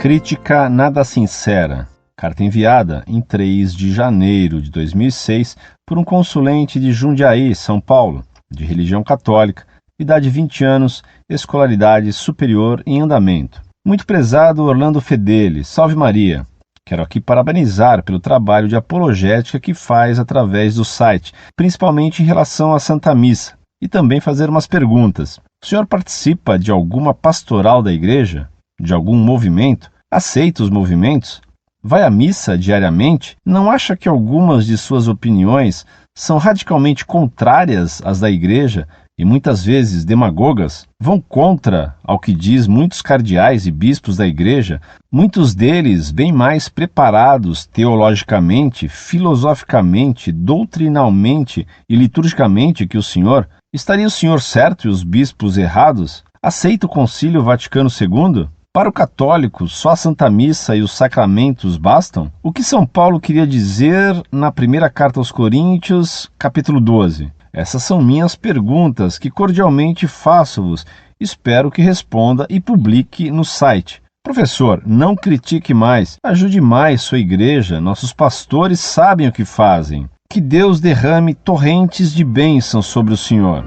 Crítica nada sincera. Carta enviada em 3 de janeiro de 2006 por um consulente de Jundiaí, São Paulo, de religião católica, idade 20 anos, escolaridade superior em andamento. Muito prezado Orlando Fedeli, salve Maria. Quero aqui parabenizar pelo trabalho de apologética que faz através do site, principalmente em relação à Santa Missa, e também fazer umas perguntas. O senhor participa de alguma pastoral da igreja? De algum movimento? Aceita os movimentos? Vai à missa diariamente? Não acha que algumas de suas opiniões são radicalmente contrárias às da igreja e muitas vezes demagogas? Vão contra ao que diz muitos cardeais e bispos da igreja, muitos deles bem mais preparados teologicamente, filosoficamente, doutrinalmente e liturgicamente que o senhor? Estaria o senhor certo e os bispos errados? Aceita o Concílio Vaticano II? Para o católico, só a Santa Missa e os sacramentos bastam? O que São Paulo queria dizer na primeira carta aos Coríntios, capítulo 12? Essas são minhas perguntas que cordialmente faço-vos. Espero que responda e publique no site. Professor, não critique mais, ajude mais sua igreja, nossos pastores sabem o que fazem. Que Deus derrame torrentes de bênçãos sobre o senhor.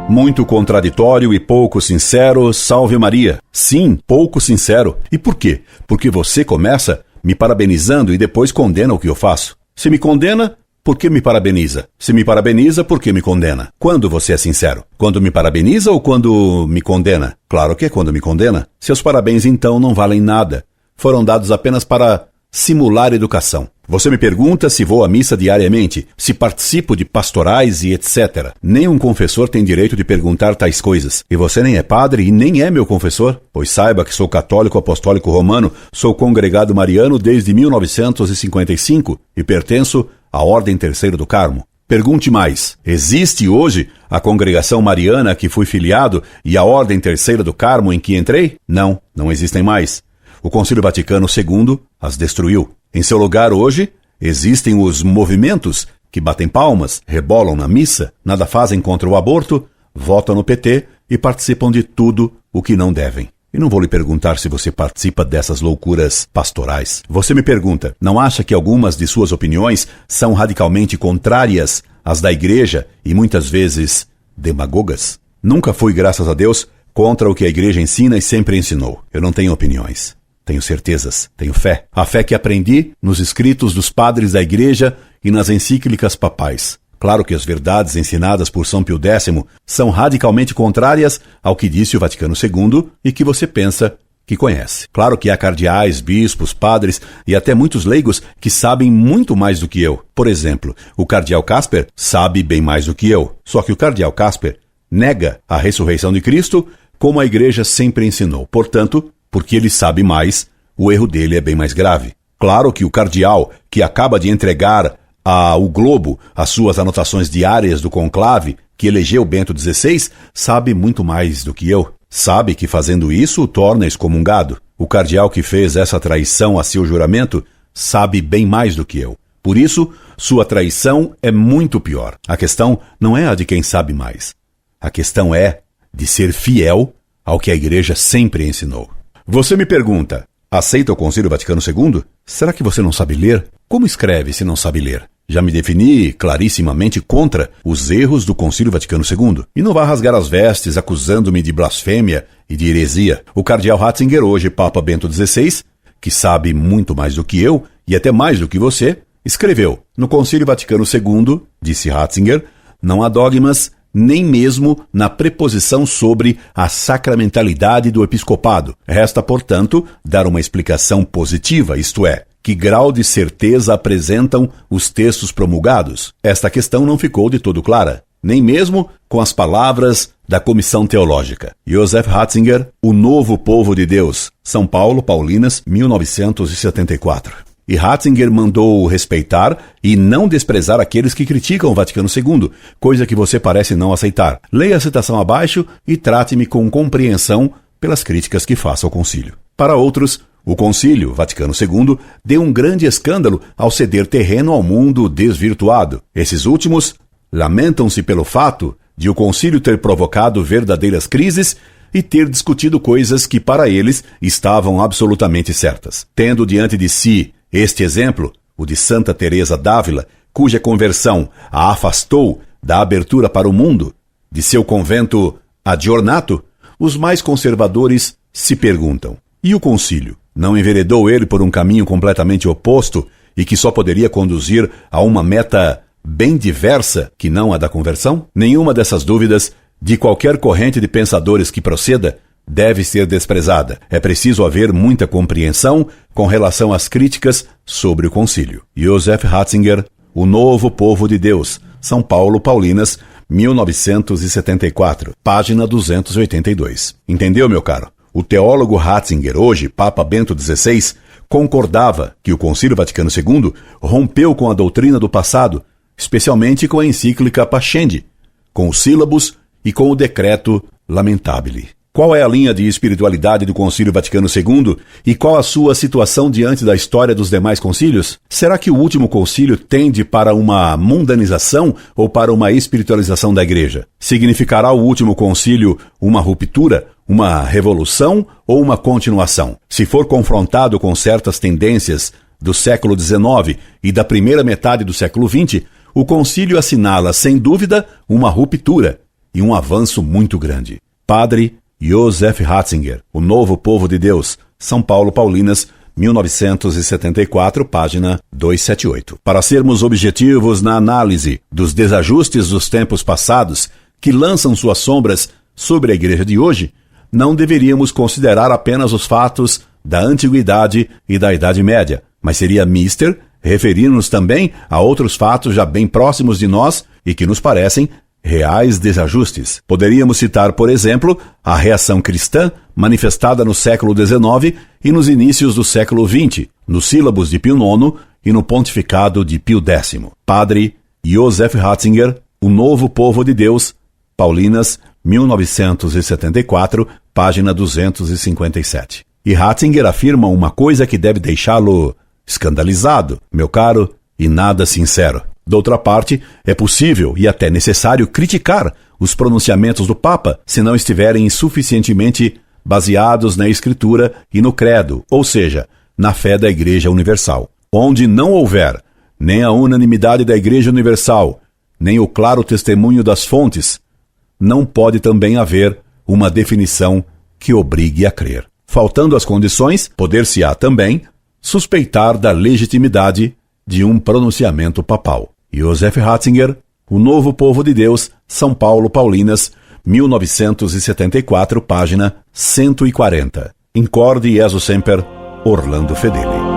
Muito contraditório e pouco sincero, salve Maria. Sim, pouco sincero. E por quê? Porque você começa me parabenizando e depois condena o que eu faço. Se me condena, por que me parabeniza? Se me parabeniza, por que me condena? Quando você é sincero? Quando me parabeniza ou quando me condena? Claro que é quando me condena. Seus parabéns então não valem nada. Foram dados apenas para simular educação. Você me pergunta se vou à missa diariamente, se participo de pastorais e etc. Nenhum confessor tem direito de perguntar tais coisas. E você nem é padre e nem é meu confessor? Pois saiba que sou católico apostólico romano, sou congregado mariano desde 1955 e pertenço à Ordem Terceira do Carmo. Pergunte mais. Existe hoje a congregação mariana a que fui filiado e a Ordem Terceira do Carmo em que entrei? Não, não existem mais. O Concílio Vaticano II as destruiu. Em seu lugar hoje, existem os movimentos que batem palmas, rebolam na missa, nada fazem contra o aborto, votam no PT e participam de tudo o que não devem. E não vou lhe perguntar se você participa dessas loucuras pastorais. Você me pergunta, não acha que algumas de suas opiniões são radicalmente contrárias às da igreja e muitas vezes demagogas? Nunca fui, graças a Deus, contra o que a igreja ensina e sempre ensinou. Eu não tenho opiniões. Tenho certezas, tenho fé. A fé que aprendi nos escritos dos padres da igreja e nas encíclicas papais. Claro que as verdades ensinadas por São Pio X são radicalmente contrárias ao que disse o Vaticano II e que você pensa que conhece. Claro que há cardeais, bispos, padres e até muitos leigos que sabem muito mais do que eu. Por exemplo, o cardeal Casper sabe bem mais do que eu. Só que o cardeal Casper nega a ressurreição de Cristo como a igreja sempre ensinou. Portanto, porque ele sabe mais, o erro dele é bem mais grave. Claro que o cardeal, que acaba de entregar ao Globo as suas anotações diárias do conclave, que elegeu Bento XVI, sabe muito mais do que eu. Sabe que fazendo isso o torna excomungado. O cardeal que fez essa traição a seu juramento sabe bem mais do que eu. Por isso, sua traição é muito pior. A questão não é a de quem sabe mais. A questão é de ser fiel ao que a igreja sempre ensinou. Você me pergunta, aceita o Concílio Vaticano II? Será que você não sabe ler? Como escreve se não sabe ler? Já me defini clarissimamente contra os erros do Concílio Vaticano II. E não vá rasgar as vestes acusando-me de blasfêmia e de heresia. O cardeal Ratzinger, hoje Papa Bento XVI, que sabe muito mais do que eu e até mais do que você, escreveu: no Concílio Vaticano II, disse Ratzinger, não há dogmas nem mesmo na preposição sobre a sacramentalidade do episcopado. Resta, portanto, dar uma explicação positiva, isto é, que grau de certeza apresentam os textos promulgados. Esta questão não ficou de todo clara, nem mesmo com as palavras da Comissão Teológica. Joseph Ratzinger, O Novo Povo de Deus, São Paulo, Paulinas, 1974. E Ratzinger mandou respeitar e não desprezar aqueles que criticam o Vaticano II, coisa que você parece não aceitar. Leia a citação abaixo e trate-me com compreensão pelas críticas que faço ao concílio. Para outros, o Concílio Vaticano II deu um grande escândalo ao ceder terreno ao mundo desvirtuado. Esses últimos lamentam-se pelo fato de o concílio ter provocado verdadeiras crises e ter discutido coisas que para eles estavam absolutamente certas. Tendo diante de si este exemplo, o de Santa Teresa d'Ávila, cuja conversão a afastou da abertura para o mundo, de seu convento Adornato, os mais conservadores se perguntam: e o concílio? Não enveredou ele por um caminho completamente oposto e que só poderia conduzir a uma meta bem diversa que não a da conversão? Nenhuma dessas dúvidas, de qualquer corrente de pensadores que proceda, deve ser desprezada. É preciso haver muita compreensão com relação às críticas sobre o concílio. Joseph Ratzinger, O Novo Povo de Deus, São Paulo, Paulinas, 1974, página 282. Entendeu, meu caro? O teólogo Ratzinger, hoje Papa Bento XVI, concordava que o Concílio Vaticano II rompeu com a doutrina do passado, especialmente com a encíclica Pascendi, com os sílabos e com o decreto Lamentabile. Qual é a linha de espiritualidade do Concílio Vaticano II e qual a sua situação diante da história dos demais concílios? Será que o último concílio tende para uma mundanização ou para uma espiritualização da Igreja? Significará o último concílio uma ruptura, uma revolução ou uma continuação? Se for confrontado com certas tendências do século XIX e da primeira metade do século XX, o concílio assinala, sem dúvida, uma ruptura e um avanço muito grande. Padre Joseph Ratzinger, O Novo Povo de Deus, São Paulo, Paulinas, 1974, página 278. Para sermos objetivos na análise dos desajustes dos tempos passados que lançam suas sombras sobre a Igreja de hoje, não deveríamos considerar apenas os fatos da Antiguidade e da Idade Média, mas seria mister referir-nos também a outros fatos já bem próximos de nós e que nos parecem reais desajustes. Poderíamos citar, por exemplo, a reação cristã manifestada no século XIX e nos inícios do século XX, nos sílabos de Pio IX e no pontificado de Pio X. Padre Joseph Ratzinger, O Novo Povo de Deus, Paulinas, 1974, página 257. E Ratzinger afirma uma coisa que deve deixá-lo escandalizado, meu caro, e nada sincero. Doutra parte, é possível e até necessário criticar os pronunciamentos do Papa se não estiverem suficientemente baseados na Escritura e no credo, ou seja, na fé da Igreja Universal. Onde não houver nem a unanimidade da Igreja Universal, nem o claro testemunho das fontes, não pode também haver uma definição que obrigue a crer. Faltando as condições, poder-se-á também suspeitar da legitimidade de um pronunciamento papal. Joseph Ratzinger, O Novo Povo de Deus, São Paulo, Paulinas, 1974, página 140. Incorde Jesus Semper, Orlando Fedeli.